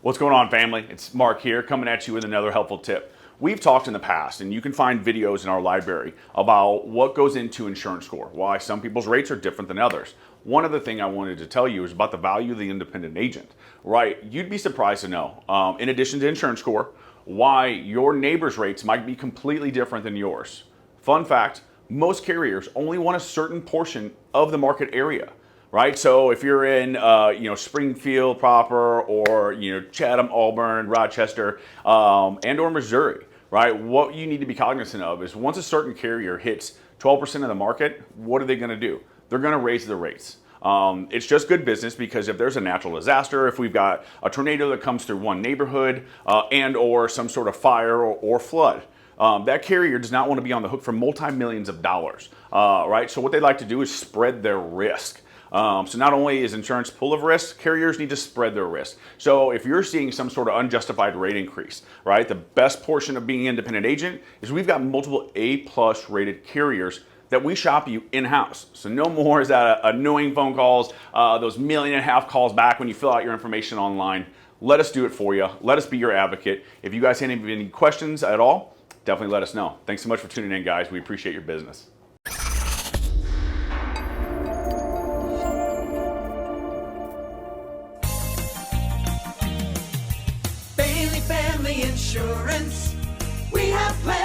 What's going on, family? It's Mark here, coming at you with another helpful tip. We've talked in the past, and you can find videos in our library about what goes into insurance score, why some people's rates are different than others. One other thing I wanted to tell you is about the value of the independent agent, right? You'd be surprised to know, in addition to insurance score, why your neighbor's rates might be completely different than yours. Fun fact, most carriers only want a certain portion of the market area. Right, so if you're in, Springfield proper, or Chatham, Auburn, Rochester, and or Missouri, right? What you need to be cognizant of is once a certain carrier hits 12% of the market, what are they going to do? They're going to raise the rates. It's just good business because if there's a natural disaster, if we've got a tornado that comes through one neighborhood, and or some sort of fire or flood. That carrier does not want to be on the hook for multi-millions of dollars, right? So what they like to do is spread their risk. So not only is insurance full of risk, carriers need to spread their risk. So if you're seeing some sort of unjustified rate increase, right, the best portion of being an independent agent is we've got multiple A+ rated carriers that we shop you in-house. So no more is that annoying phone calls, those 1.5 million calls back when you fill out your information online. Let us do it for you. Let us be your advocate. If you guys have any questions at all, definitely let us know. Thanks so much for tuning in, guys. We appreciate your business. Family Insurance. We have plans.